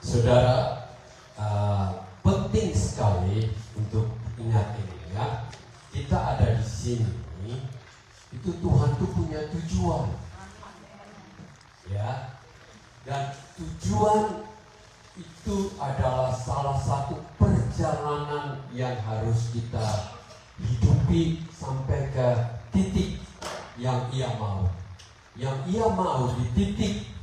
Saudara, penting sekali untuk ingat ini ya. Kita ada di sini, itu Tuhan tuh punya tujuan. Ya. Dan tujuan itu adalah salah satu perjalanan yang harus kita hidupi sampai ke titik yang Ia mau. Yang Ia mau di titik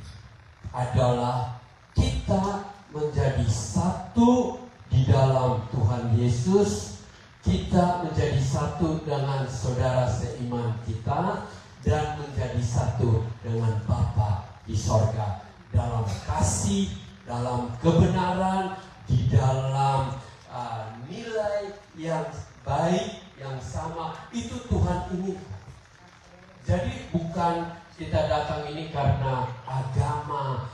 adalah kita menjadi satu di dalam Tuhan Yesus. Kita menjadi satu dengan saudara seiman kita dan menjadi satu dengan Bapa di sorga, dalam kasih, dalam kebenaran, di dalam nilai yang baik, yang sama. Itu Tuhan inginkan. Jadi bukan kita datang ini karena agama,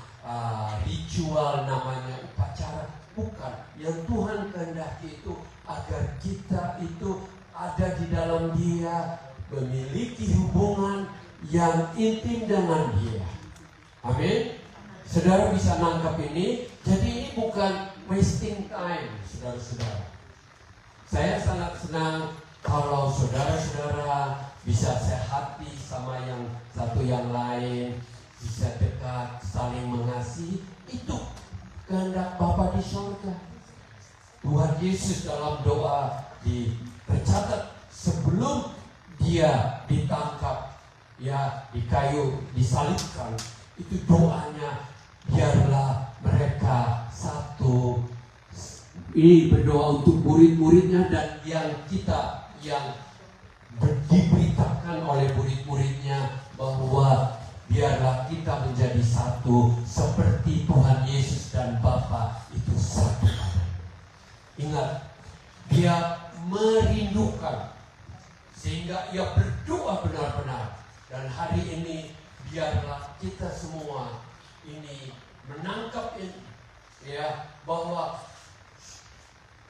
ritual namanya upacara. Bukan. Yang Tuhan kehendaki itu agar kita itu ada di dalam Dia, memiliki hubungan yang intim dengan Dia. Amin. Saudara bisa nangkap ini. Jadi ini bukan wasting time, saudara-saudara. Saya sangat senang kalau saudara-saudara bisa sehati sama yang satu yang lain, bisa dekat, saling mengasihi. Itu kehendak Bapa di surga. Tuhan Yesus dalam doa tercatat sebelum Dia ditangkap, ya, di kayu, disalibkan. Itu doanya, biarlah mereka satu. Ini berdoa untuk murid-muridnya dan yang kita yang diberitakan oleh murid-muridnya bahwa biarlah kita menjadi satu seperti Tuhan Yesus dan Bapa itu satu. Ingat, Dia merindukan sehingga Ia berdoa benar-benar. Dan hari ini biarlah kita semua ini menangkap ini, ya, bahwa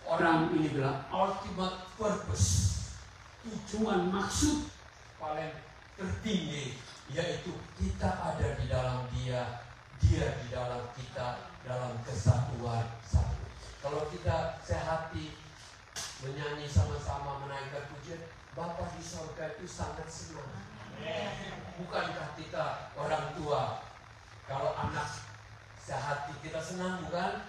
orang ini bilang ultimate purpose, tujuan maksud paling tertinggi, yaitu kita ada di dalam Dia, Dia di dalam kita, dalam kesatuan satu. Kalau kita sehati menyanyi sama-sama menaikkan pujian, Bapa di surga itu sangat senang. Bukankah kita orang tua, kalau anak sehati kita senang, bukan?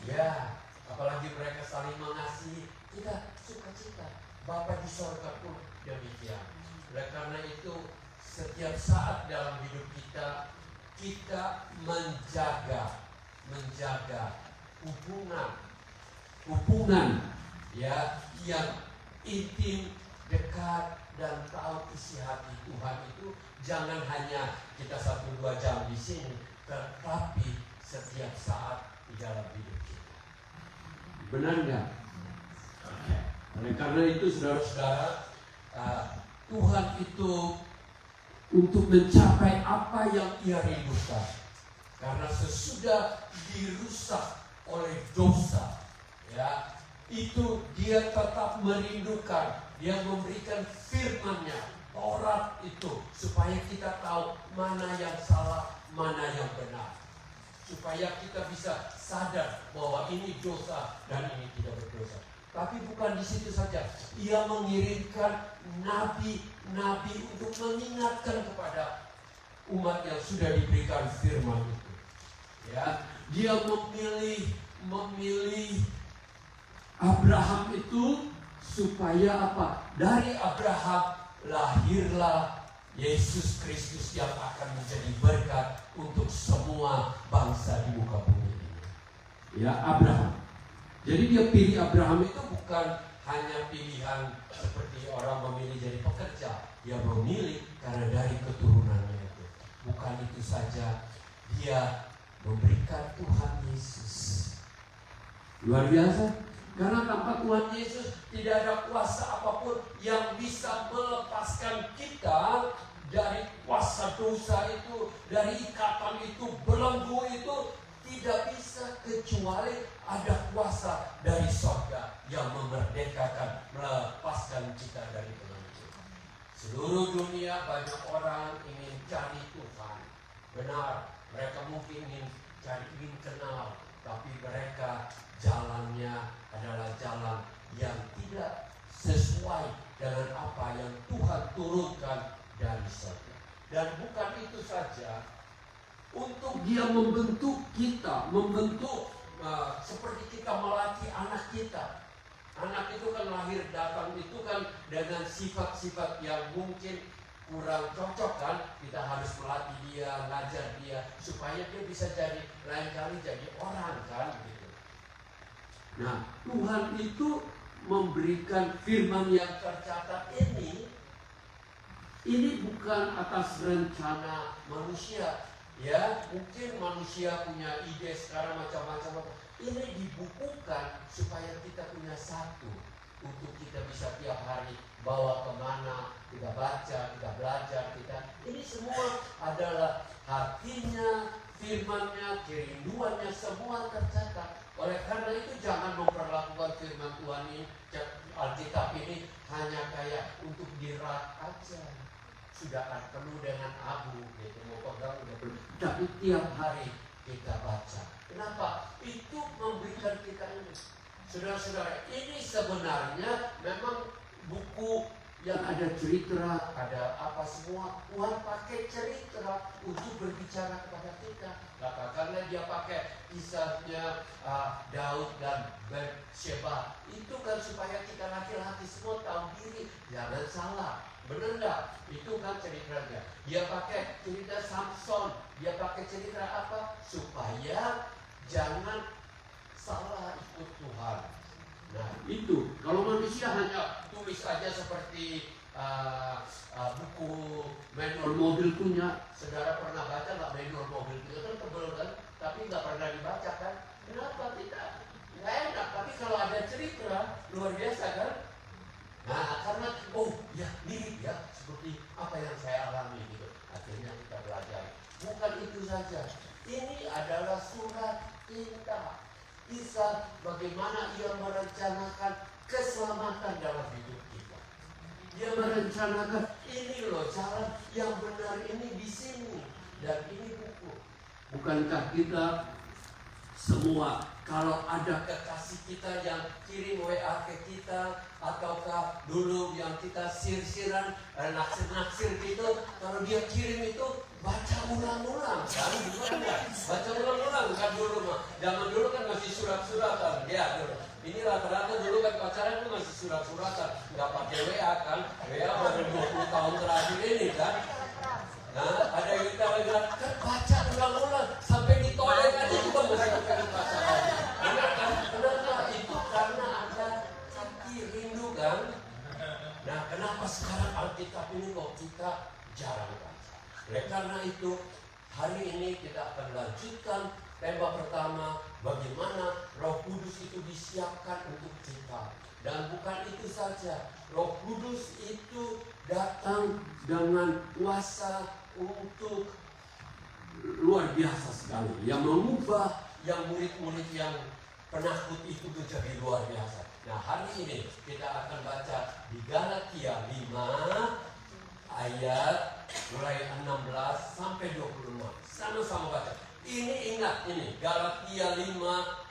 Ya, apalagi mereka saling mengasihi, kita sukacita. Bapa di surga pun demikian. Oleh karena itu, setiap saat dalam hidup kita, kita menjaga hubungan ya yang intim, dekat, dan tahu isi hati Tuhan itu. Jangan hanya kita 1-2 jam di sini, tetapi setiap saat di dalam hidup kita. Benar nggak? Oke. Oleh karena itu, saudara-saudara, Tuhan itu untuk mencapai apa yang Ia rindukan. Karena sesudah dirusak oleh dosa, ya, itu Dia tetap merindukan. Dia memberikan firman-Nya, Taurat itu, supaya kita tahu mana yang salah, mana yang benar. Supaya kita bisa sadar bahwa ini dosa dan ini tidak berdosa. Tapi bukan di situ saja. Ia mengirimkan nabi-nabi untuk mengingatkan kepada umat yang sudah diberikan firman itu. Ya, Dia memilih Abraham itu supaya apa? Dari Abraham lahirlah Yesus Kristus yang akan menjadi berkat untuk semua bangsa di muka bumi ini. Ya, Abraham. Jadi Dia pilih Abraham itu bukan hanya pilihan seperti orang memilih jadi pekerja. Dia memilih karena dari keturunannya itu. Bukan itu saja, Dia memberikan Tuhan Yesus. Luar biasa. Karena tanpa Tuhan Yesus tidak ada kuasa apapun yang bisa melepaskan kita dari kuasa dosa itu, dari ikatan itu, belenggu itu. Tidak bisa kecuali ada kuasa dari surga yang memerdekakan, melepaskan kita dari belenggu. Seluruh dunia banyak orang ingin cari Tuhan. Benar, mereka mungkin ingin kenal, tapi mereka jalannya adalah jalan yang tidak sesuai dengan apa yang Tuhan turunkan dari surga. Dan bukan itu saja, untuk Dia membentuk kita, seperti kita melatih anak kita. Anak itu kan lahir datang itu kan dengan sifat-sifat yang mungkin kurang cocok kan. Kita harus melatih dia, ngajar dia supaya dia bisa jadi lain kali jadi orang kan gitu. Nah, Tuhan itu memberikan firman yang tercatat ini bukan atas rencana manusia. Ya, mungkin manusia punya ide sekarang macam-macam. Ini dibukukan supaya kita punya satu, untuk kita bisa tiap hari bawa kemana, kita baca, kita belajar, ini semua adalah hatinya, firmannya, kerinduannya, semua tercatat. Oleh karena itu jangan memperlakukan firman Tuhan ini, Alkitab ini hanya kayak untuk dirak aja. Sudah penuh dengan abu, gitu, mau pegang udah penuh. Tapi tiap hari kita baca. Kenapa? Itu memberikan kita ini. Saudara-saudara, ini sebenarnya memang buku yang ada cerita, ada apa semua. Tuhan pakai cerita untuk berbicara kepada kita. Karena dia pakai kisahnya Daud dan Bathsheba. Itu kan supaya kita laki-laki semua tahu diri. Jangan salah. Benar enggak? Itu kan ceritanya. Dia pakai cerita Samson. Dia pakai cerita apa? Supaya jangan salah ikut Tuhan. Nah itu. Kalau manusia hanya tulis aja seperti buku manual mobil punya. Saudara pernah baca nggak manual mobil? Itu kan tebel kan? Tapi nggak pernah dibaca kan? Kenapa tidak? Nggak enak. Tapi kalau ada cerita luar biasa kan? Nah, karena ya mirip ya seperti apa yang saya alami gitu. Akhirnya kita belajar. Bukan itu saja. Ini adalah surat cinta. Kisah bagaimana ia merencanakan keselamatan dalam hidup kita. Dia merencanakan ini loh jalan yang benar ini di sini dan ini buku. Bukankah kita semua kalau ada kekasih kita yang kirim WA ke kita, ataukah dulu yang kita sir-siran, naksir-naksir gitu, kalau dia kirim itu baca ulang-ulang kan, gimana? Baca ulang-ulang kan dulu mah. Zaman dulu kan masih surat-suratan, ya dulu. Ini rata-rata dulu kan pacaran itu masih surat-suratan, nggak pakai WA kan, WA baru 20 tahun terakhir ini kan. Nah, ada yang kita bilang, kan baca ulang-ulang sampai di toilet aja juga masih pengen baca lagi. Kenapa? Itu karena ada hati rindu kan. Nah, kenapa sekarang Alkitab ini kok kita jarang baca? Oleh karena itu, hari ini kita akan lanjutkan tema pertama, bagaimana Roh Kudus itu disiapkan untuk kita. Dan bukan itu saja, Roh Kudus itu datang dengan kuasa untuk luar biasa sekali, yang mengubah yang murid-murid yang penakut itu menjadi luar biasa. Nah, hari ini kita akan baca di Galatia 5 ayat mulai 16 sampai 26. Sama-sama baca. Ini ingat ini, Galatia 5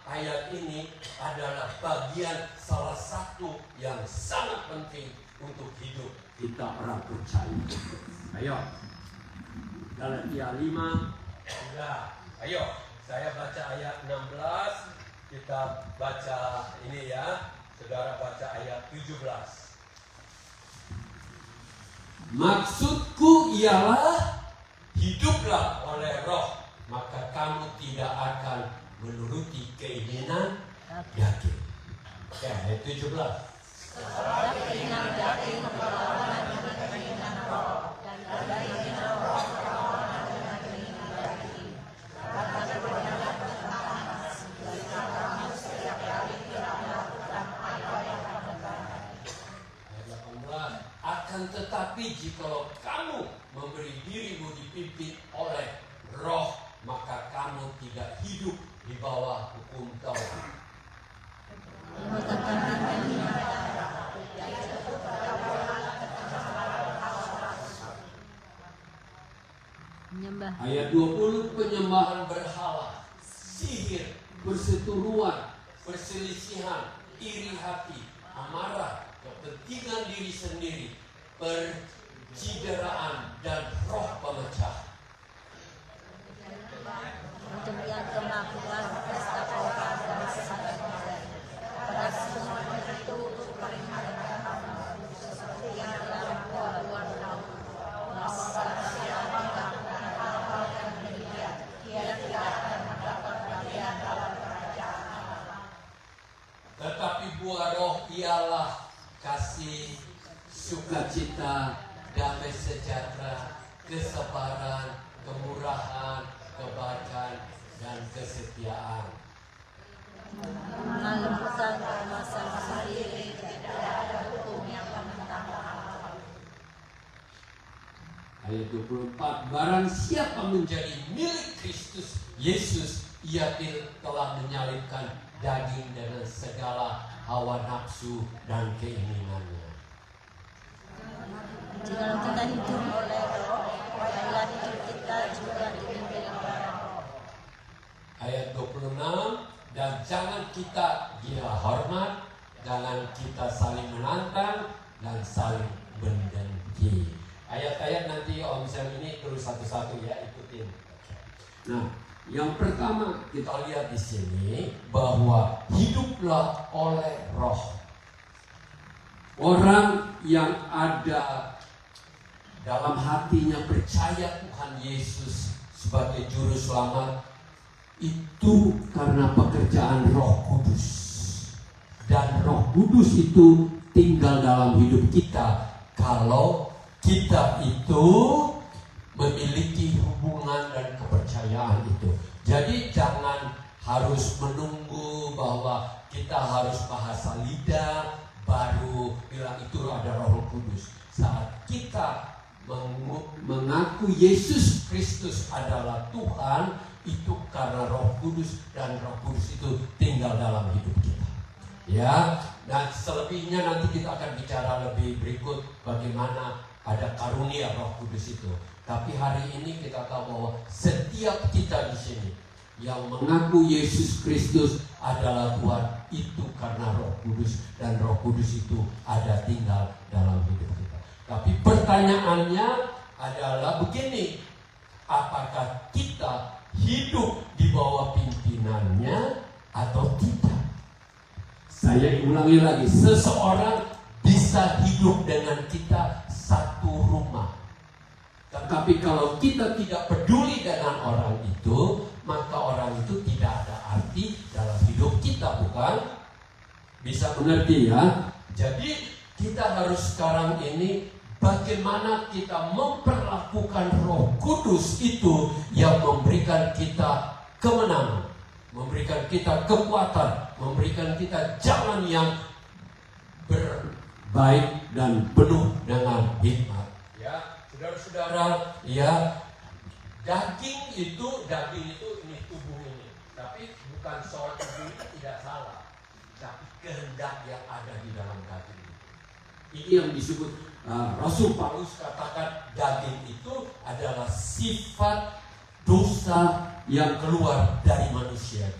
ayat ini adalah bagian salah satu yang sangat penting untuk hidup kita orang percaya. Ayo, Galatia 5. Sudah. Ayo, saya baca ayat 16. Kita baca ini ya. Saudara baca ayat 17. Maksudku ialah hiduplah oleh Roh, maka kamu tidak akan menuruti keinginan daging. Ya, ayat 17. Sebab keinginan daging berlawanan dengan keinginan roh, dan keinginan roh berlawanan dengan keinginan daging. Karena keduanya bertentangan, sehingga kamu setiap kali tidak melakukan apa yang kamu kehendaki. Ayat 18. Akan tetapi jikalau kamu memberi dirimu dipimpin oleh Roh, maka kamu tidak hidup di bawah hukum Taurat. Ayat 20, penyembahan berhala, sihir, perseteruan, perselisihan, iri hati, amarah, kepentingan diri sendiri, percideraan, dan roh pemecah. Demikian kemampuan pesta pora dan saling menjadi. Pada semua itu seperti yang dalam Tuhan tahu. Masa siapa melakukan hal-hal yang demikian, dia tidak akan mendapat bagian dalam kerajaan Allah. Tetapi buah roh ialah kasih, sukacita, damai sejahtera, kesabaran, kemurahan, kebaikan, dan kesetiaan. Melembutan permasalahan sendiri, tidak ada hukum yang menentang hal. Ayat 24, barang siapa menjadi milik Kristus Yesus, ia telah menyalibkan daging dengan segala hawa nafsu dan keinginannya. Jika kita hidup oleh roh, baiklah hidup kita juga dipimpin oleh roh. Ayat 26, dan jangan kita gila hormat, jangan kita saling menantang dan saling mendengki. Ayat-ayat nanti Om Sam ini terus satu-satu ya, ikutin. Nah, yang pertama kita lihat di sini bahwa hiduplah oleh roh. Orang yang ada dalam hatinya percaya Tuhan Yesus sebagai juru selamat itu karena pekerjaan Roh Kudus, dan Roh Kudus itu tinggal dalam hidup kita kalau kita itu memiliki hubungan dan kepercayaan itu. Jadi jangan harus menunggu bahwa kita harus bahasa lidah baru bilang itu ada Roh Kudus. Saat kita mengaku Yesus Kristus adalah Tuhan, itu karena Roh Kudus, dan Roh Kudus itu tinggal dalam hidup kita. Ya, dan selebihnya nanti kita akan bicara lebih berikut bagaimana ada karunia Roh Kudus itu. Tapi hari ini kita tahu bahwa setiap kita di sini yang mengaku Yesus Kristus adalah Tuhan itu karena Roh Kudus, dan Roh Kudus itu ada tinggal dalam hidup kita. Tapi pertanyaannya adalah begini, apakah kita hidup di bawah pimpinannya atau tidak? Saya ulangi lagi, seseorang bisa hidup dengan kita satu rumah, tetapi kalau kita tidak peduli dengan orang itu, maka orang itu tidak ada arti dalam hidup kita, bukan? Bisa mengerti ya? Jadi kita harus sekarang ini bagaimana kita memperlakukan Roh Kudus itu yang memberikan kita kemenangan, memberikan kita kekuatan, memberikan kita jalan yang berbaik dan penuh dengan hikmat. Ya, saudara-saudara, ya, daging itu ini tubuh ini. Tapi bukan soal tubuh ini tidak salah, tapi kehendak yang ada di dalam daging. Ini yang disebut Rasul Paulus katakan daging itu adalah sifat dosa yang keluar dari manusia.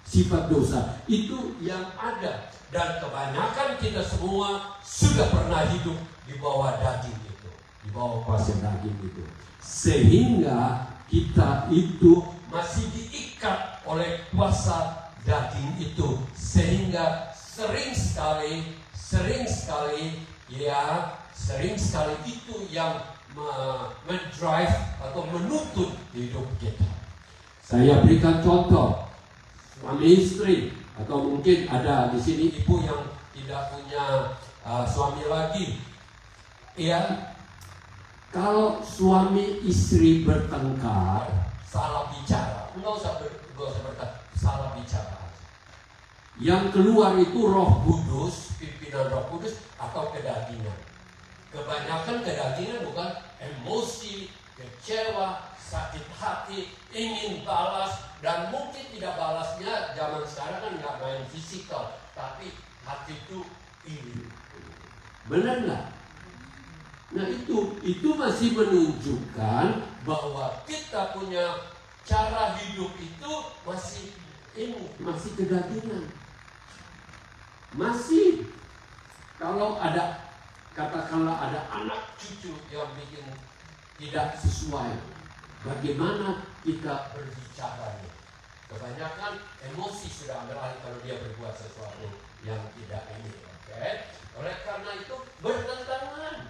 Sifat dosa itu yang ada, dan kebanyakan kita semua sudah pernah hidup di bawah daging itu, di bawah kuasa daging itu, sehingga kita itu masih diikat oleh kuasa daging itu, sehingga sering sekali itu yang mendrive atau menuntut hidup kita. Saya berikan contoh, suami istri, atau mungkin ada di sini ibu yang tidak punya suami lagi. Ya, kalau suami istri bertengkar, salah bicara, nggak usah bertengkar, salah bicara. Yang keluar itu Roh Kudus, pimpinan Roh Kudus atau kedagingan. Kebanyakan kedagingan bukan emosi, kecewa, sakit hati, ingin balas, dan mungkin tidak balasnya zaman sekarang kan nggak main fisikal, tapi hati itu iri. Benar nggak? Nah itu masih menunjukkan bahwa kita punya cara hidup itu masih ini masih kedagingan. Masih, kalau ada, katakanlah ada anak cucu yang bikin tidak sesuai, bagaimana kita berbicaranya? Kebanyakan emosi sudah beralih kalau dia berbuat sesuatu yang tidak ini. Oke? Oleh karena itu bertentangan.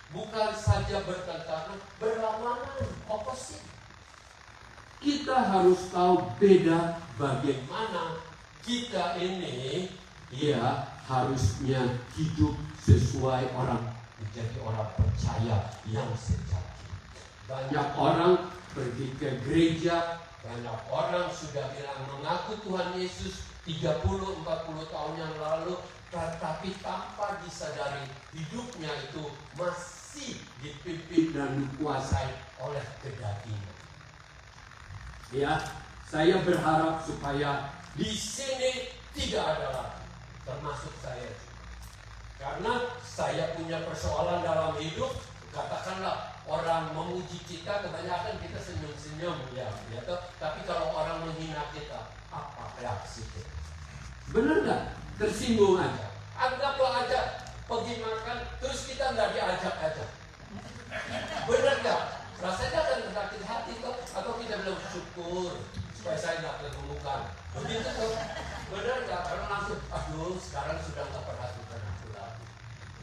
Bukan saja bertentangan, berlawanan, opposite. Kita harus tahu beda bagaimana kita ini harusnya hidup sesuai menjadi orang percaya yang sejati. Banyak orang pergi ke gereja, banyak orang sudah bilang mengaku Tuhan Yesus 30-40 tahun yang lalu, tetapi tanpa disadari hidupnya itu masih dipimpin dan dikuasai oleh kedagingan. Ya, saya berharap supaya di sini tidak ada lagi, termasuk saya. Karena saya punya persoalan dalam hidup, katakanlah orang memuji kita, kebanyakan kita senyum-senyum ya, tapi kalau orang menghina kita, apa reaksi kita? Benar nggak? Tersinggung aja. Anggaplah aja pergi makan, terus kita nggak diajak-ajak. Benar nggak? Rasanya akan sakit hati kok, atau kita bilang syukur supaya saya nggak kegemukan. Begitu kok. Benar nggak? Karena langsung, aduh sekarang sudah nggak perhatikan aku lagi.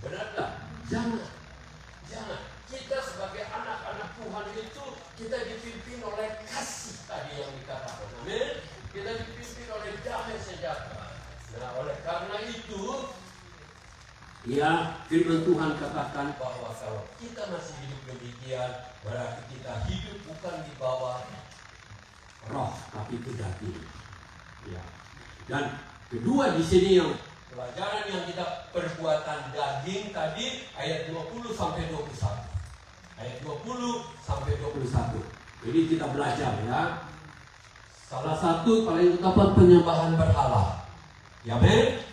Benar nggak? Jangan. Kita sebagai anak-anak Tuhan itu kita dipimpin oleh kasih tadi yang dikatakan. Amin. Kita dipimpin oleh damai sejahtera. Nah, oleh karena itu, ya firman Tuhan katakan bahwa kalau kita masih hidup demikian, berarti kita hidup bukan di bawah roh, tapi kedagingan. Ya. Dan kedua di sini yang pelajaran yang kita perbuatan daging tadi ayat 20 sampai 21. Ayat 20 sampai 21. Jadi kita belajar ya. Salah satu paling utama penyembahan berhala. Ya men,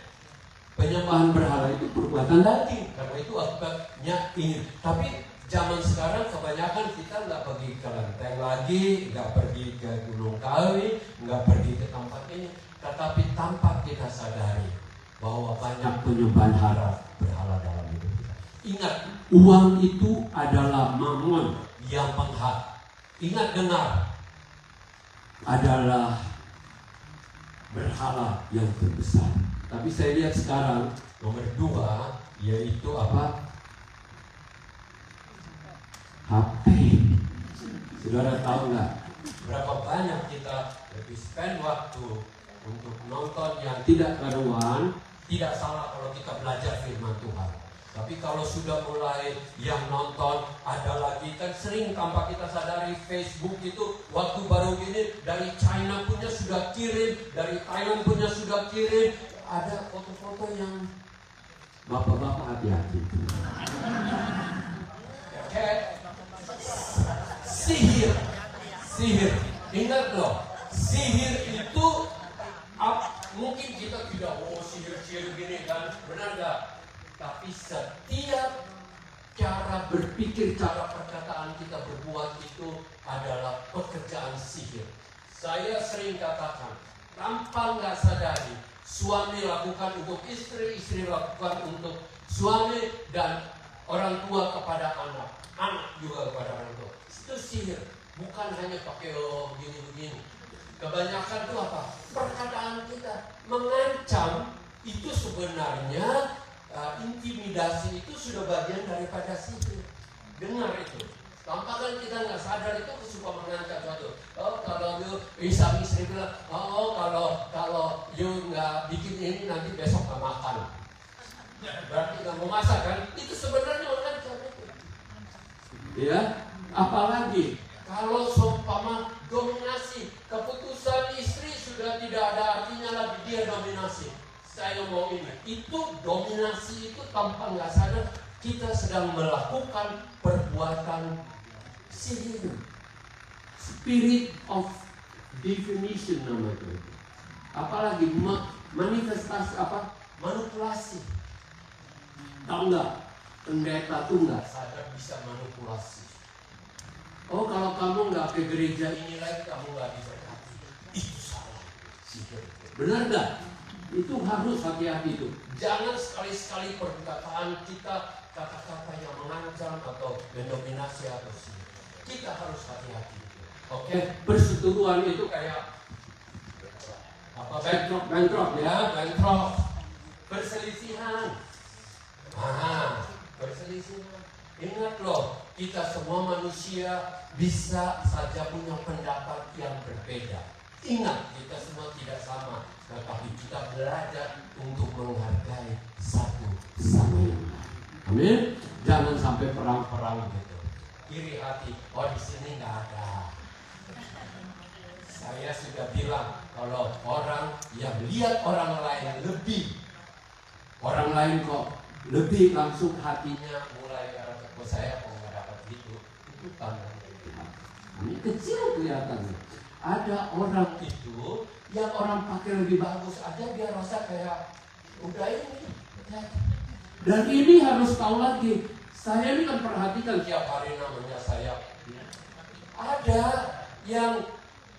penyembahan berhala itu perbuatan daging. Karena itu akibatnya ini. Tapi zaman sekarang kebanyakan kita nggak pergi ke Lenteng lagi, nggak pergi ke Gunung Kawi, nggak pergi ke tempat ini. Tetapi tanpa kita sadari bahwa banyak penyembahan berhala dalam hidup kita. Ingat, uang itu adalah mamon yang penghat. Ingat dengar, adalah berhala yang terbesar. Tapi saya lihat sekarang nomor 2 yaitu apa? HP. Saudara tahu nggak berapa banyak kita lebih spend waktu untuk nonton yang tidak karuan? Tidak salah kalau kita belajar firman Tuhan. Tapi kalau sudah mulai yang nonton ada lagi, kan sering tanpa kita sadari Facebook itu waktu baru gini dari China punya sudah kirim, dari Thailand punya sudah kirim, ada foto-foto yang bapak-bapak hati-hati. Oke. Sihir. Ingat loh, sihir itu mungkin kita tidak sihir gini kan, benar nggak? Tapi setiap cara berpikir, cara perkataan kita berbuat itu adalah pekerjaan sihir. Saya sering katakan, tanpa nggak sadari, suami lakukan untuk istri, istri lakukan untuk suami, dan orang tua kepada anak, anak juga kepada orang tua. Itu sihir, bukan hanya pakai begini-begini. Kebanyakan itu apa? Perkataan kita mengancam, itu sebenarnya intimidasi itu sudah bagian daripada sihir. Dengar itu. Tampakan kita nggak sadar itu suka mengancam suatu. Oh kalau you suami istri bilang, oh kalau you nggak bikin ini nanti besok nggak makan. Berarti nggak mau masak kan? Itu sebenarnya mengancam itu. Ya, apalagi kalau seumpama dominasi, keputusan istri sudah tidak ada artinya lagi, dia dominasi. Saya mau ini, itu dominasi itu tanpa nggak sadar kita sedang melakukan perbuatan sihir, spirit of divination namanya. Apalagi manifestasi apa? Manipulasi. Tahu nggak? Pendeta tuh nggak sadar bisa manipulasi. Oh kalau kamu nggak ke gereja ini lagi kamu nggak diberkati. Itu salah. Benar nggak? Itu harus hati-hati itu. Jangan sekali-sekali perkataan kita kata-kata yang mengancam atau mendominasi atau sih. Kita harus hati-hati. Oke, perseteruan itu kayak apa? Bentrok ya, bentrok. Perselisihan. Perselisihan. Ingat loh, kita semua manusia bisa saja punya pendapat yang berbeda. Ingat, kita semua tidak sama, tetapi kita belajar untuk menghargai satu sama yang lain. Amin. Jangan sampai perang-perang gitu. Iri hati, di sini nggak ada. Saya sudah bilang kalau orang yang lihat orang lain lebih, orang lain kok lebih langsung hatinya mulai arah ke saya kok nggak dapat gitu. Itu tanda Tuhan. Ini kecil kelihatannya. Ada orang itu yang orang pakai lebih bagus aja dia rasa kayak udah ini. Dan ini harus tahu lagi. Saya ini kan perhatikan tiap hari namanya saya. Ada yang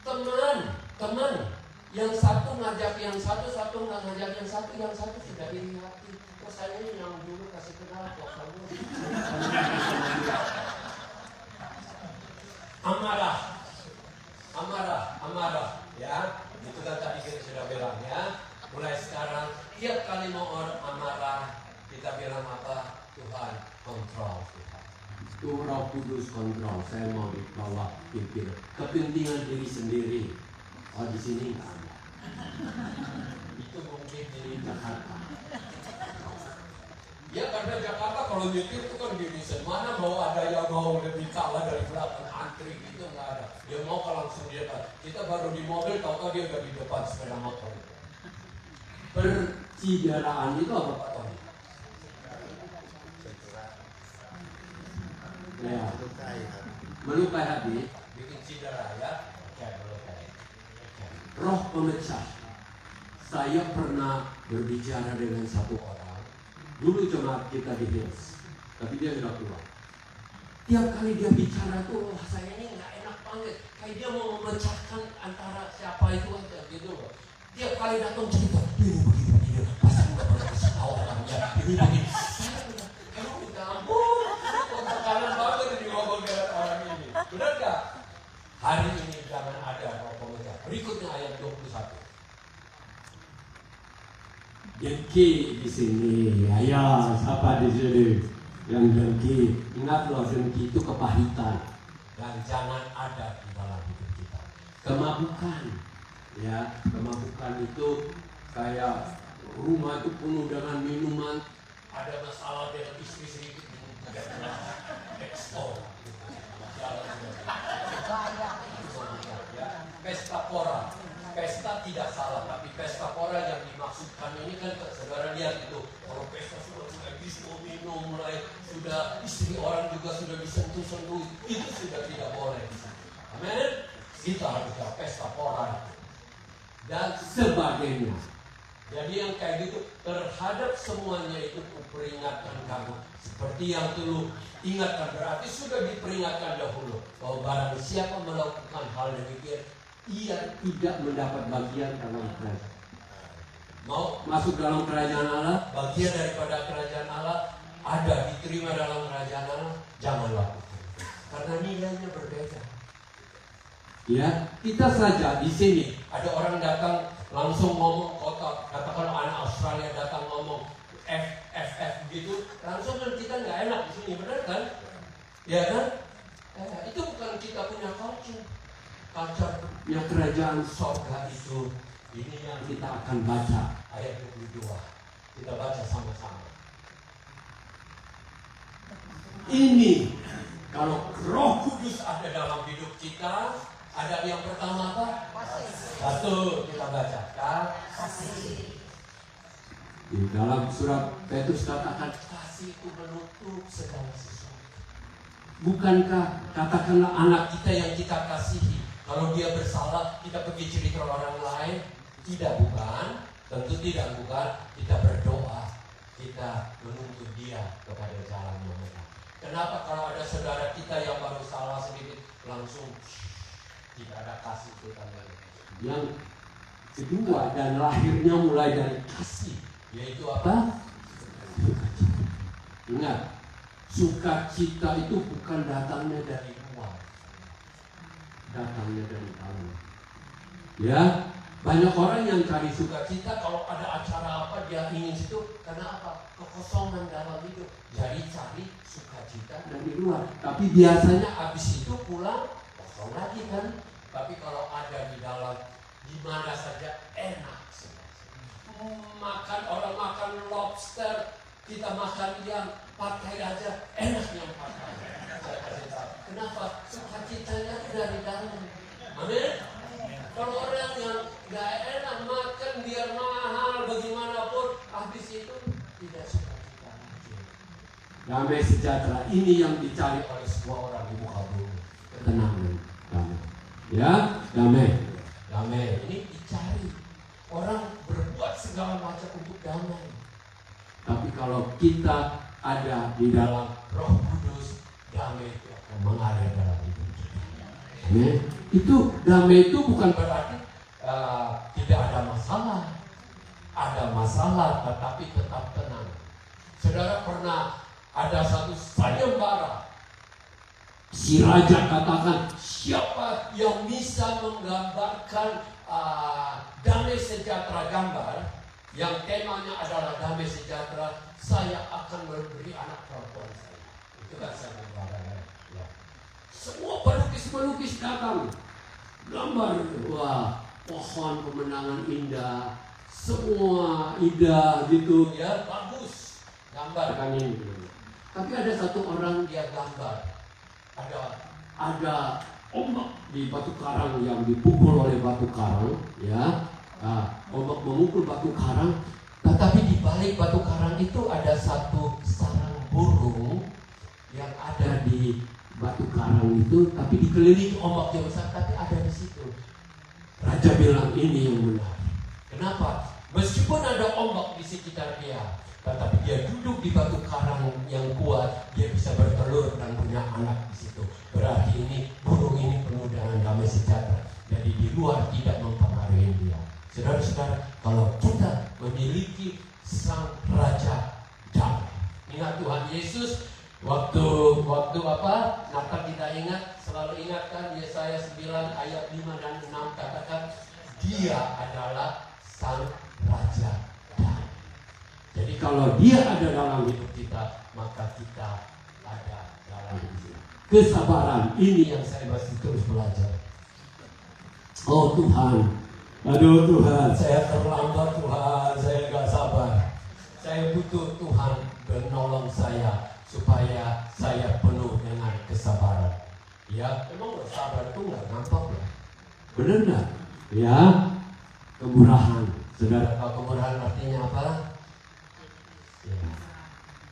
teman yang satu ngajak yang satu nggak ngajak yang satu sudah iri hati. Terus saya ini yang dulu kasih kenal kok kamu. Amarah, ya. Itu kan tadi kita sudah bilang ya. Mulai sekarang tiap kali mau orang amarah kita bilang apa? Tuhan kontrol Tuhan. Itu Roh Kudus kontrol. Saya mau dibawa pikir kepentingan diri sendiri. Di sini nggak ada. Itu mungkin di Jakarta. Ya karena Jakarta kalau nyetir itu kan gini, mana mau ada yang mau lebih kalah dari belakang antri gitu nggak ada. Dia mau kalau langsung dia kan. Kita baru di mobil, tahu dia udah di depan sepeda motor. Percidaraan itu apa Pak Tony? Ya, melukai hati, bikin cedera ya. Roh pemecah. Saya pernah berbicara dengan satu orang. Dulu jemaat kita di Hills, tapi dia sudah tua. Tiap kali dia bicara tuh, saya ini nggak enak banget. Kayak dia mau memecahkan antara siapa itu aja gitu loh. Tiap kali datang cerita, ini begini, pasti nggak pernah kasih tahu orangnya. Ini begini. Saya bilang, kamu minta ampun, tekanan banget ini ngomong dengan orang ini. Benar nggak? Hari ini jangan ada roh pemecah. Berikutnya ayat 21. Dengki di sini, ayo siapa di sini yang dengki? Ingat loh, dengki itu kepahitan dan jangan ada di dalam hidup kita. Kemabukan, ya, kemabukan itu kayak rumah itu penuh dengan minuman. Ada masalah dengan istri ekspor. Pesta pora. Pesta tidak salah, tapi pesta pora yang dimaksudkan ini kan saudara lihat itu. Kalau pesta sudah mulai minum, mulai sudah istri orang juga sudah disentuh-sentuh, itu sudah tidak boleh. Amin. Kita harus pesta pora dan sebagainya. Jadi yang kayak gitu terhadap semuanya itu kuperingatkan kamu. Seperti yang dulu ingatkan, berarti sudah diperingatkan dahulu bahwa barang siapa melakukan hal demikian, ia tidak mendapat bagian dalam kerajaan. Mau masuk dalam kerajaan Allah, bagian daripada kerajaan Allah ada diterima dalam kerajaan Allah, jangan lakukan. Karena nilainya berbeda. Ya, kita saja di sini ada orang datang langsung ngomong kota, katakan anak Australia datang ngomong FFF gitu, langsung kan kita nggak enak di sini, benar kan? Ya kan? Itu bukan kita punya culture. Culture-nya kerajaan sorga itu. Ini yang kita akan baca ayat 22. Kita baca sama-sama. Ini kalau Roh Kudus ada dalam hidup kita, ada yang pertama apa? Satu, kita baca. Kasih. Di dalam surat Petrus katakan kasih itu menutup segala sesuatu. Bukankah katakanlah anak kita yang kita kasihi, kalau dia bersalah kita pergi cerita orang lain? Tidak, bukan. Tentu tidak, bukan. Kita berdoa, kita menuntut dia kepada jalan yang benar. Kenapa kalau ada saudara kita yang baru salah sedikit langsung tidak ada kasih itu tandanya? Yang kedua dan lahirnya mulai dari kasih, yaitu apa? Sukacita. Ingat, sukacita itu bukan datangnya dari luar, datangnya dari dalam. Ya, banyak orang yang cari sukacita kalau ada acara apa dia ingin situ, karena apa? Kekosongan dalam hidup. Jadi cari sukacita dari luar. Tapi biasanya habis itu pulang kosong lagi kan. Tapi kalau ada di dalam, di mana saja enak. Makan, orang makan lobster, kita makan yang pakai aja enak yang pakai. Saya kasih tahu. Kenapa? Sukacitanya dari dalam. Amin. Kalau orang yang gak enak makan biar mahal bagaimanapun, habis itu tidak sukacita lagi. Damai sejahtera ini yang dicari oleh semua orang di muka bumi. Ketenangan, damai. Ya, damai. Damai ini dicari. Orang berbuat segala macam untuk damai. Tapi kalau kita ada di dalam Roh Kudus, damai itu akan mengalir dalam hidup kita. Ya. Itu damai itu bukan berarti tidak ada masalah. Ada masalah tetapi tetap tenang. Saudara pernah ada satu sayembara. Si raja katakan, siapa yang bisa menggambarkan damai sejahtera gambar yang temanya adalah damai sejahtera, saya akan memberi anak perempuan saya. Itu kan sayembara ya. Semua pelukis-pelukis datang. Gambar, wah, pohon pemenangan indah, semua indah gitu ya, bagus gambarkan ini. Tapi ada satu orang dia gambar, ada ombak di batu karang yang dipukul oleh batu karang, ya, ombak memukul batu karang, tetapi di balik batu karang itu ada satu sarang burung yang ada di batu karang itu, tapi dikelilingi ombak yang besar, tapi ada di situ. Raja bilang ini yang benar. Kenapa? Meskipun ada ombak di sekitar dia, tetapi dia duduk di batu karang yang kuat, dia bisa bertelur dan punya anak di situ. Berarti ini burung ini penuh dengan damai sejahtera. Jadi di luar tidak mempengaruhi dia. Saudara-saudara, kalau kita memiliki sang Raja damai, ingat Tuhan Yesus. Waktu apa? Natal kita ingat, selalu ingatkan Yesaya 9 ayat 5 dan 6 katakan dia adalah sang Raja damai. Jadi kalau dia ada dalam hidup kita, maka kita ada dalam hidup kita. Kesabaran ini yang saya masih terus belajar. Oh Tuhan, aduh Tuhan, saya terlambat Tuhan, saya gak sabar. Saya butuh Tuhan menolong saya supaya saya penuh dengan kesabaran. Ya, memang sabar itu nggak gampang ya. Benar nggak? Ya, kemurahan. Saudara tahu kemurahan artinya apa? Ya.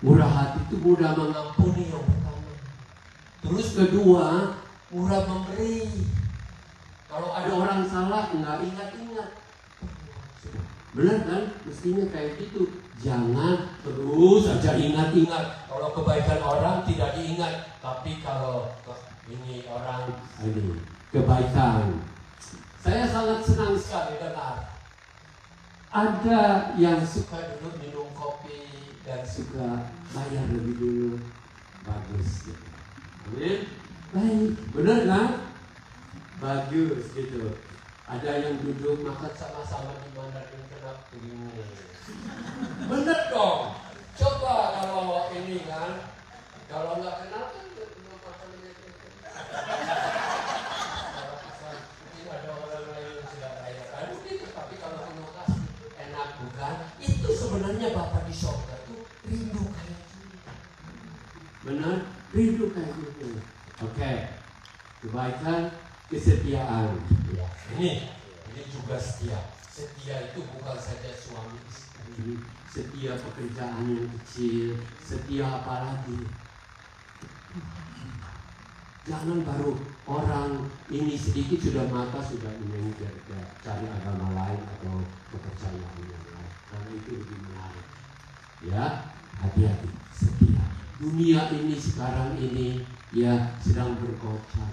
Murah hati itu mudah mengampuni yang pertama. Terus kedua, murah memberi. Kalau ada orang salah, nggak ingat-ingat. Benar kan? Mestinya kayak gitu. Jangan terus saja ingat-ingat. Kalau kebaikan orang tidak diingat, tapi kalau ini orang ini kebaikan. Saya sangat senang sekali dengar ada yang suka dulu minum kopi dan suka bayar lebih dulu. Bagus gitu. Amin. Baik, benar kan? Bagus gitu. Ada yang duduk makan sama-sama di Mandarin Kenap begini. Bener dong. Coba kalau ini kan, kalau nggak kenal kan belum makan itu. Mungkin ada orang lain yang sudah kaya kan begitu. Tapi kalau penuh kasih enak bukan? Itu sebenarnya Bapak di surga itu rindu kayak gitu. Benar? Rindu kayak gitu. Oke. Kebaikan, kesetiaan. Ya. Ini juga setia. Setia itu bukan saja suami istri, setia pekerjaan yang kecil, setia apa lagi? Jangan baru orang ini sedikit sudah mata sudah ingin cari agama lain atau kepercayaan yang lain. Karena itu lebih menarik. Ya, hati-hati, setia. Dunia ini sekarang ini ya sedang berkocak,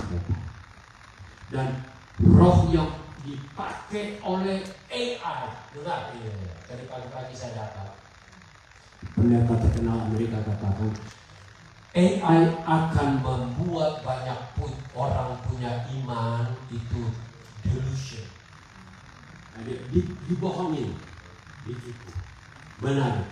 dan roh yang dipakai oleh AI. Dengar ini, dari pagi-pagi saya datang. Pendeta terkenal Amerika katakan, AI akan membuat banyak orang punya iman itu delusion. Dibohongin, ditipu. Benar.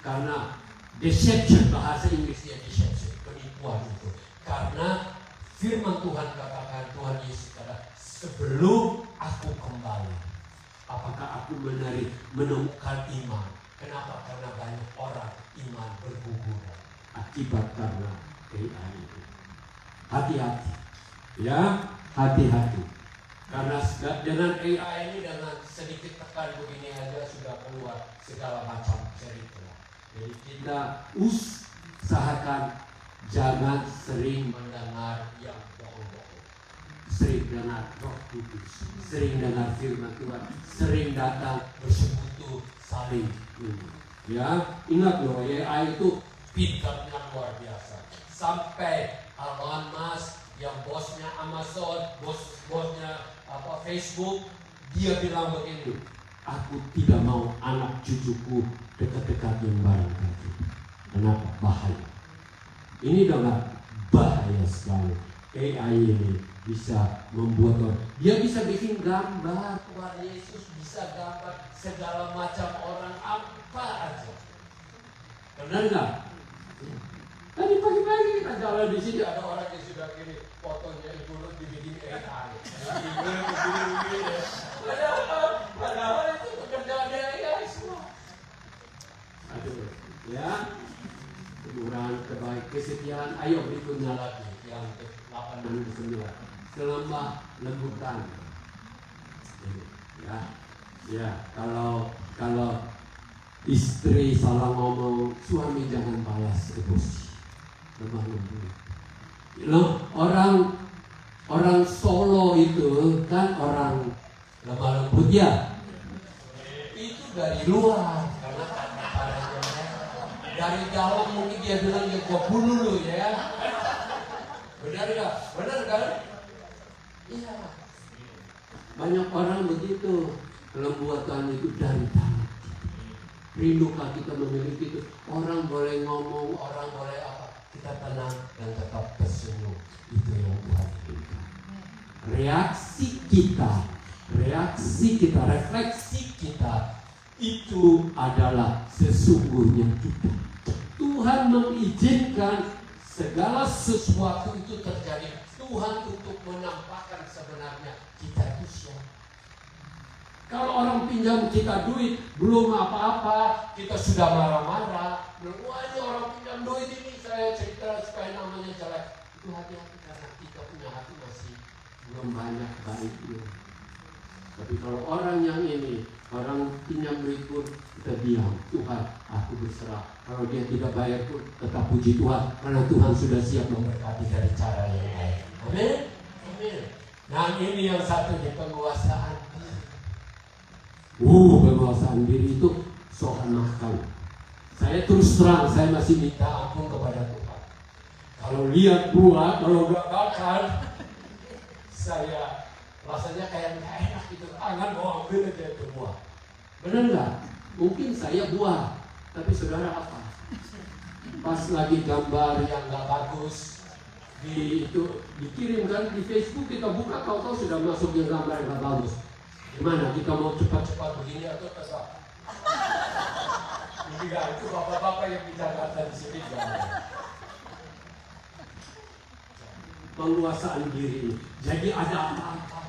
Karena deception, bahasa Inggrisnya deception, penipuan itu. Karena firman Tuhan katakan, Tuhan Yesus kata, sebelum aku kembali, apakah aku menemukan iman? Kenapa? Karena banyak orang iman berguguran akibat karena AI itu. Hati-hati, ya, hati-hati. Karena dengan AI ini, dengan sedikit tekan begini aja sudah keluar segala macam cerita. Jadi kita usahakan jangan sering mendengar yang bohong-bohong. Sering dengar Roh Kudus, sering dengar firman Tuhan, sering datang bersekutu saling ini. Ya, ingat loh, AI itu pintarnya luar biasa. Sampai Elon Musk yang bosnya Amazon, bosnya Facebook, dia bilang begini, aku tidak mau anak cucuku dekat-dekat yang barang kaki. Kenapa? Bahaya. Ini dengan bahaya sekali. AI ini bisa membuat orang, dia bisa bikin gambar Tuhan Yesus, bisa gambar segala macam orang apa aja. Benar nggak? Tadi pagi-pagi kita jalan di sini, ada orang yang sudah kirim fotonya ibu dibikin AI. Padahal itu pekerjaan AI semua. Aduh, ya. Kemurahan, kebaik, kesetiaan. Ayo berikutnya lagi yang ke-8 dan ke-9. Kelemah lembutan. Ya, kalau istri salah ngomong, suami jangan balas emosi. Lemah lembut. Orang Solo itu kan orang lemah lembut ya. Itu dari luar, karena dari dalam mungkin dia bilang ya gua bunuh lu ya. Benar nggak? Benar kan? Iya. Banyak orang begitu. Kelembutan itu dari dalam. Rindukah kita memiliki itu? Orang boleh ngomong, orang boleh apa? Kita tenang dan tetap tersenyum. Itu yang Tuhan inginkan. Reaksi kita, refleksi kita itu adalah sesungguhnya kita. Tuhan mengizinkan segala sesuatu itu terjadi. Tuhan untuk menampakkan sebenarnya kita itu siapa. Kalau orang pinjam kita duit, belum apa-apa, kita sudah marah-marah. Wah, ini orang pinjam duit ini, saya cerita supaya namanya jelek. Itu hati-hati karena kita punya hati masih belum banyak baiknya. Tapi kalau orang yang ini, orang pinjam duit pun kita diam. Tuhan, aku berserah. Kalau dia tidak bayar pun tetap puji Tuhan, karena Tuhan sudah siap memberkati dari cara yang baik. Amin. Amin. Nah, ini yang satu di penguasaan. Penguasaan diri itu soal makan. Saya terus terang, saya masih minta ampun kepada Tuhan. Kalau lihat buah, kalau gak makan, saya rasanya kayak gak enak gitu. Jangan mau ambil aja itu buah. Benar nggak? Mungkin saya buah, tapi saudara apa? Pas lagi gambar yang gak bagus, dikirimkan di Facebook, kita buka, tahu-tahu sudah masuk yang gambar yang gak bagus. Gimana? Kita mau cepat-cepat begini atau tetap? Ini gak, itu bapak-bapak yang bicara di sini. Penguasaan diri. Jadi ada apa-apa,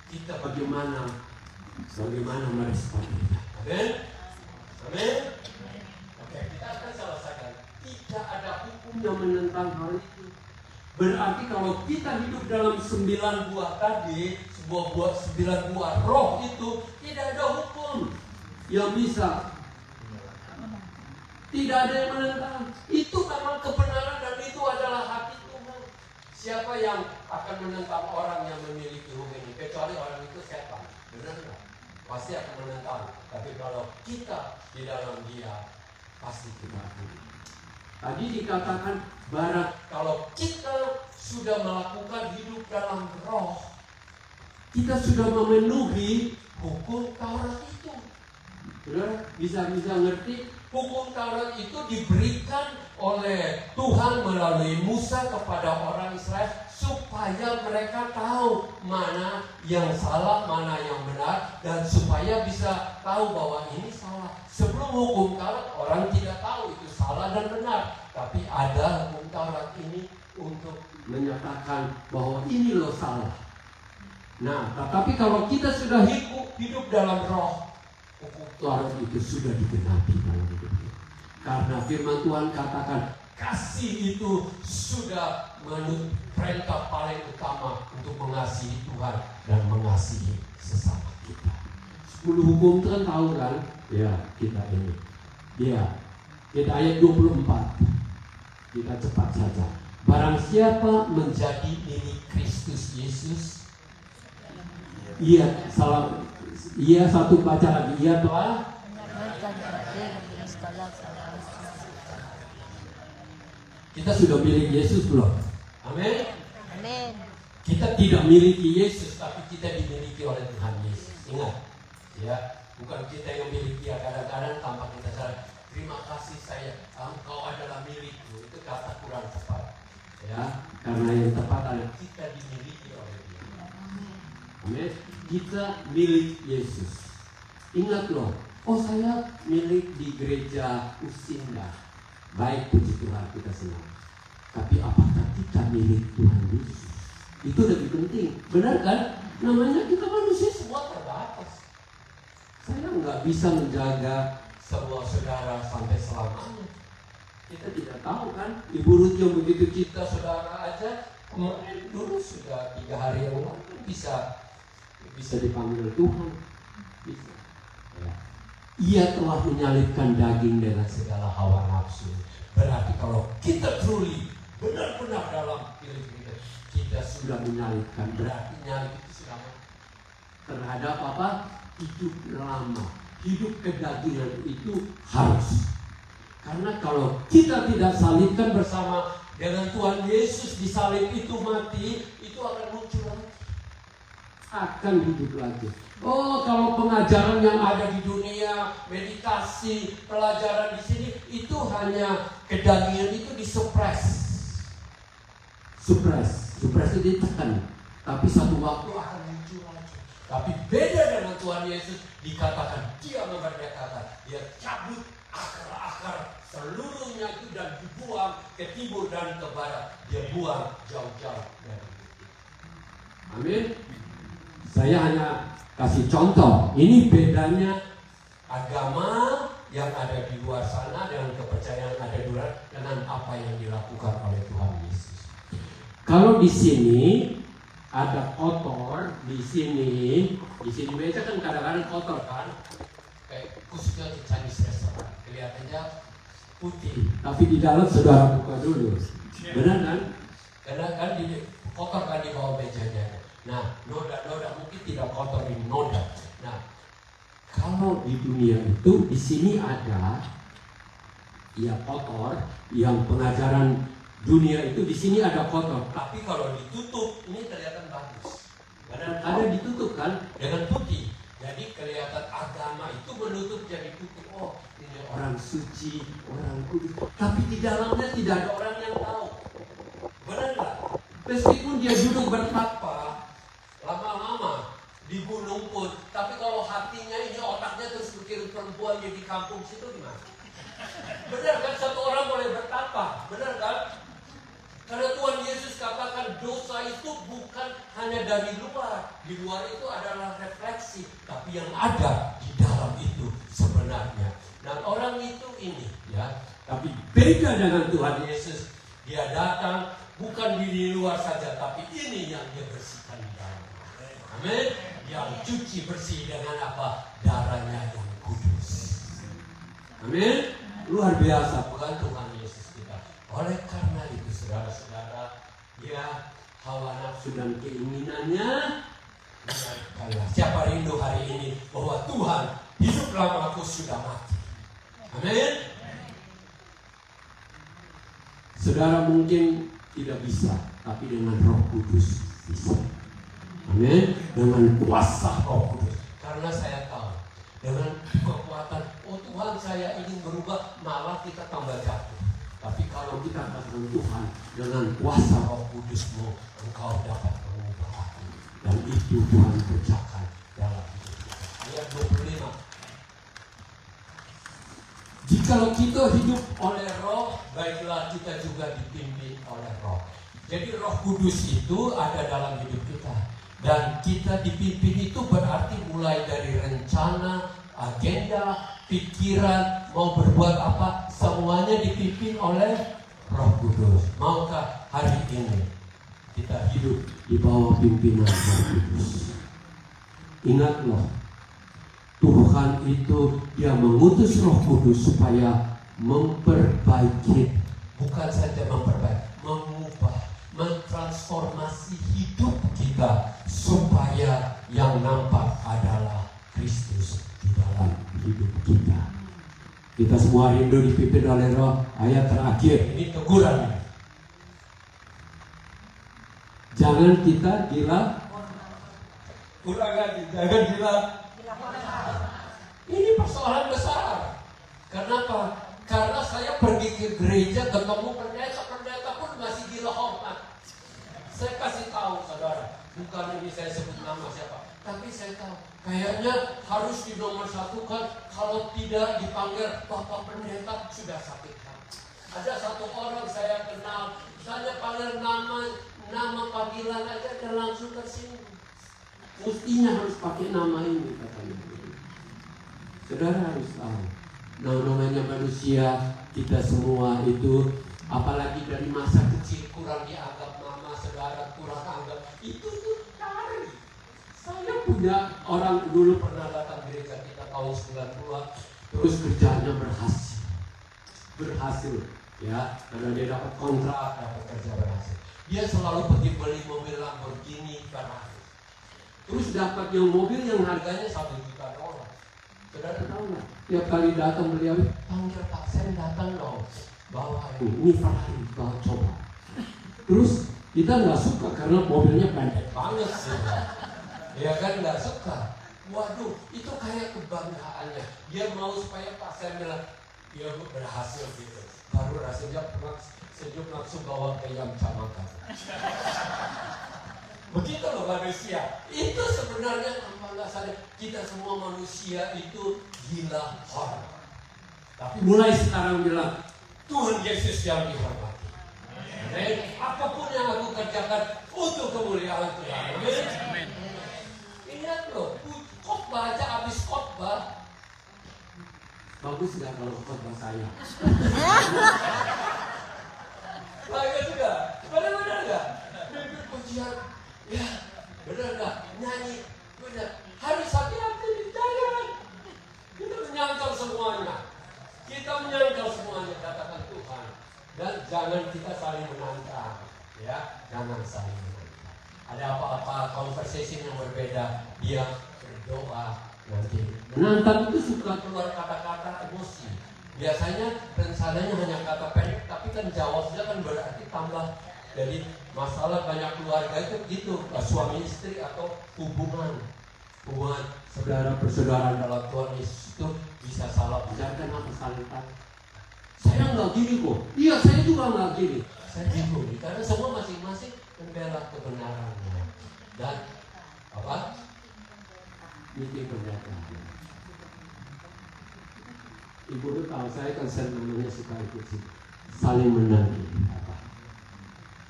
kita bagaimana meresponnya. Amin? Amin? Oke, kita akan selesaikan. Tidak ada hukum yang menentang hal itu. Berarti kalau kita hidup dalam 9 buah tadi, 9 buah roh itu, tidak ada hukum yang bisa. Tidak ada yang menentang. Itu memang kebenaran dan itu adalah hati Tuhan. Siapa yang akan menentang orang yang memiliki hukum ini? Kecuali orang itu setan. Benar nggak? Pasti akan menentang. Tapi kalau kita di dalam Dia, pasti kita akan. Tadi dikatakan kalau kita sudah melakukan hidup dalam roh, kita sudah memenuhi hukum Taurat itu. Saudara bisa ngerti? Hukum Taurat itu diberikan oleh Tuhan melalui Musa kepada orang Israel supaya mereka tahu mana yang salah, mana yang benar, dan supaya bisa tahu bahwa ini salah. Sebelum hukum Taurat orang tidak tahu itu salah dan benar, tapi ada hukum Taurat ini untuk menyatakan bahwa ini loh salah. Nah, tetapi kalau kita sudah hidup dalam roh, hukum Taurat itu sudah digenapi dalam hidup kita. Karena firman Tuhan katakan kasih itu sudah menurut perintah paling utama untuk mengasihi Tuhan dan mengasihi sesama kita. 10 hukum itu kan tahu kan? Ya, kita ini. Ya, kita ayat 24. Kita cepat saja. Barang siapa menjadi milik Kristus Yesus, ia satu baca lagi, ia telah kita sudah milik Yesus belum? Amin. Amin. Kita tidak miliki Yesus, tapi kita dimiliki oleh Tuhan Yesus. Ingat, ya, bukan kita yang miliki. Ya, kadang-kadang tanpa kita sadar, terima kasih saya, engkau adalah milikku. Itu kata kurang tepat. Ya, karena yang tepat adalah kita dimiliki oleh Dia. Amin. Kita milik Yesus. Ingat loh, oh saya milik di gereja Usinda. Baik, puji Tuhan, kita senang. Tapi apakah kita milik Tuhan Yesus? Itu lebih penting. Benar kan? Namanya kita manusia semua terbatas. Saya nggak bisa menjaga semua saudara sampai selamanya. Kita tidak tahu kan? Ibu Ruth yang begitu cinta saudara aja, kemarin dulu sudah 3 hari yang lalu bisa dipanggil Tuhan. Bisa. Ya. Ia telah menyalibkan daging dengan segala hawa nafsu. Berarti kalau kita truly benar-benar dalam pilih kita sudah menyalibkan. Berarti nyalib itu sudah terhadap apa? Hidup lama. Hidup kedagingan itu harus. Karena kalau kita tidak salibkan bersama dengan Tuhan Yesus, disalib itu mati, itu akan muncul lagi. Akan hidup lagi. Oh, kalau pengajaran yang ada di dunia, meditasi, pelajaran di sini, itu hanya kedagingan itu disupres. Supres itu ditekan. Tapi satu waktu akan muncul lagi. Tapi beda dengan Tuhan Yesus, dikatakan Dia memerdekakan. Dia cabut akar-akar seluruhnya itu dan dibuang ke timur dan ke barat. Dia buang jauh-jauh dari itu. Amin. Saya hanya kasih contoh. Ini bedanya agama yang ada di luar sana dengan kepercayaan yang ada di luar dengan apa yang dilakukan oleh Tuhan Yesus. Kalau di sini ada kotor, di sini meja kan kadang-kadang kotor kan, kayak khususnya di Chinese restaurant kelihatannya putih, tapi di dalam saudara buka dulu, benar kan? Karena kan kotor kan di bawah mejanya. Nah, noda-noda mungkin tidak kotor di noda. Nah, kalau di dunia itu di sini ada ya kotor, yang pengajaran dunia itu di sini ada kotor. Tapi kalau ditutup ini kelihatan bagus. Karena ada ditutup kan dengan putih. Jadi kelihatan agama itu menutup jadi putih. Oh, ini orang suci, orang kudus. Tapi di dalamnya tidak ada orang yang tahu. Benar nggak? Meskipun dia duduk bertakwa, lama-lama di gunung pun, tapi kalau hatinya ini otaknya terus mikir perempuan yang di kampung situ gimana? Benar kan? Satu orang boleh bertapa, benar kan? Karena Tuhan Yesus katakan dosa itu bukan hanya dari luar. Di luar itu adalah refleksi, tapi yang ada di dalam itu sebenarnya. Dan orang itu ini ya, tapi beda dengan Tuhan Yesus. Dia datang bukan di luar saja, tapi ini yang dia bersihkan di dalam. Amin. Yang cuci bersih dengan apa? Darahnya yang kudus. Amin. Luar biasa bukan Tuhan Yesus kita. Oleh karena itu saudara-saudara, ya hawa nafsu dan keinginannya biarkanlah. Siapa rindu hari ini bahwa Tuhan hidup lama aku sudah mati. Amin. Saudara mungkin tidak bisa, tapi dengan Roh Kudus bisa. Amin. Amin. Dengan kuasa Roh Kudus. Karena saya tahu dengan kekuatan, oh Tuhan saya ingin berubah, malah kita tambah jatuh. Tapi kalau kita katakan Tuhan, dengan kuasa Roh Kudus-Mu, Engkau dapat mengubah aku. Dan itu Tuhan kerjakan dalam hidup kita. Ayat 25. Jikalau kita hidup oleh Roh, baiklah kita juga dipimpin oleh Roh. Jadi Roh Kudus itu ada dalam hidup kita. Dan kita dipimpin itu berarti mulai dari rencana, agenda, pikiran, mau berbuat apa, semuanya dipimpin oleh Roh Kudus. Maukah hari ini kita hidup di bawah pimpinan Roh Kudus? Ingat loh, Tuhan itu Dia mengutus Roh Kudus supaya memperbaiki, bukan saja memperbaiki, mengubah, mentransformasi hidup kita supaya yang nampak adalah Kristus di dalam hidup kita. Kita semua rindu dipimpin oleh Roh. Ayat terakhir ini teguran. Jangan kita gila. Kurang lagi, jangan gila. Ini persoalan besar. Kenapa? Karena saya pergi ke gereja ketemu pendeta pun masih gila hormat. Saya kasih tahu saudara, bukan ini saya sebut nama siapa, tapi saya tahu kayaknya harus dinomorsatukan. Kalau tidak dipanggil Bapak Pendeta sudah sakit hati. Ada satu orang saya kenal, saya panggil nama panggilan aja dan langsung tersinggung. Mestinya harus pakai nama ini katanya. Saudara harus tahu, namanya manusia, kita semua itu, apalagi dari masa kecil kurang dianggap nama, saudara kurang anggap, itu tuh cari. Saya punya orang dulu pernah datang gereja kita tahun 90-an, terus kerjanya berhasil, ya, karena dia dapat kontrak, dapat kerja berhasil. Dia selalu pergi beli mobil Lamborghini Ferrari. Terus dapat yang mobil yang harganya $1 juta. Saudara tahu nggak? Tiap kali datang beliau, panggil Pak, saya datang dong, bawa ini Ferrari, bawa coba. Terus kita nggak suka karena mobilnya pendek banget sih. Ya kan nggak suka. Waduh, itu kayak kebanggaannya. Dia mau supaya Pak saya bilang, dia berhasil gitu. Baru rasanya sejuk langsung bawa ke Yam Camakan. Begitu loh manusia. Itu sebenarnya tanpa nggak sadar kita semua manusia itu gila hormat. Tapi mulai sekarang bilang Tuhan Yesus yang dihormati. Amin. Apapun yang aku kerjakan untuk kemuliaan Tuhan. Amin. Ingat loh, khotbah aja habis khotbah. Bagus nggak kalau khotbah saya? Bagus juga. Benar-benar nggak? Bibir pujian. Ya, benar nggak? Nyanyi, benar. Harus hati-hati di jalan. Kita menyangkal semuanya. Katakan Tuhan. Dan jangan kita saling menantang. Ya, jangan saling menantang. Ada apa-apa conversation yang berbeda, dia berdoa nanti. Menantang itu suka keluar kata-kata emosi. Biasanya rencananya hanya kata pendek, tapi kan jawabnya kan berarti tambah. Jadi masalah banyak keluarga itu gitu, suami istri atau hubungan saudara persaudaraan dalam Tuhan Yesus itu bisa salah bicara karena kesalahan. Saya nggak gini kok, iya saya juga nggak gini. Saya bingung karena semua masing-masing membela kebenarannya dan apa? Ini pernyataan. Ibu itu tahu saya kan senangnya suka ikut sih, saling menanti.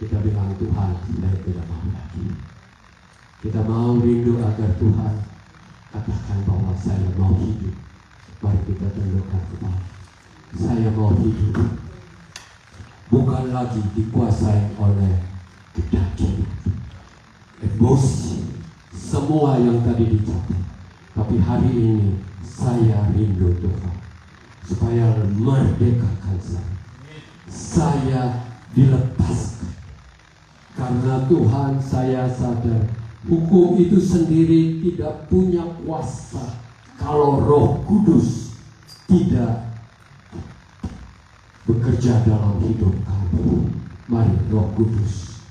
Kita bilang Tuhan, saya tidak mau lagi. Kita mau rindu agar Tuhan katakan bahwa saya mau hidup. Mari kita tundukkan kepala. Saya mau hidup, bukan lagi dikuasai oleh daging, emosi, semua yang tadi dicatat. Tapi hari ini saya rindu Tuhan, supaya merdekakan saya. Saya dilepaskan. Karena Tuhan saya sadar hukum itu sendiri tidak punya kuasa kalau Roh Kudus tidak bekerja dalam hidup kamu. Mari Roh Kudus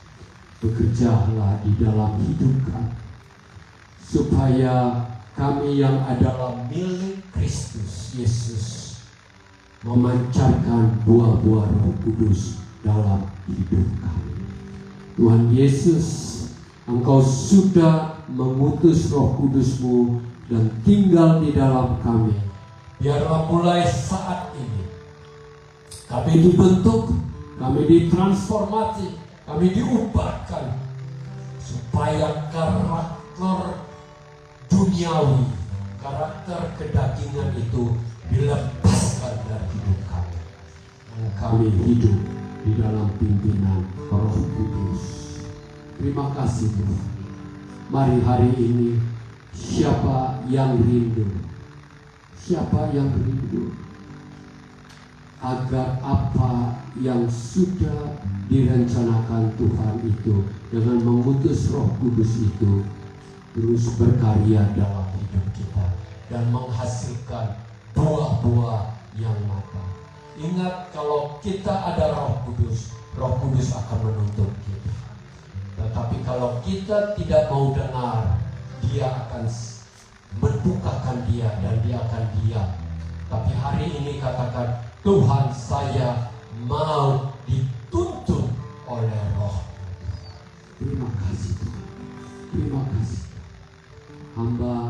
bekerjalah di dalam hidup kami. supaya kami yang adalah milik Kristus Yesus memancarkan buah-buah Roh Kudus dalam hidup kami. Tuhan Yesus, Engkau sudah mengutus Roh Kudus-Mu dan tinggal di dalam kami. Biarlah mulai saat ini kami dibentuk, kami ditransformasi, kami diubahkan supaya karakter duniawi, karakter kedagingan itu dilepaskan dari hidup kami. Dan kami hidup di dalam pimpinan Roh Kudus. Terima kasih Tuhan. Mari hari ini siapa yang rindu? Siapa yang rindu agar apa yang sudah direncanakan Tuhan itu dengan mengutus Roh Kudus itu terus berkarya dalam hidup kita dan menghasilkan buah-buah yang matang. Ingat, kalau kita ada Roh Kudus akan menuntun kita. Tetapi kalau kita tidak mau dengar, Dia akan membukakan dia dan dia akan diam. Tapi hari ini katakan, Tuhan, saya mau dituntun oleh Roh. Terima kasih Tuhan. Terima kasih. Hamba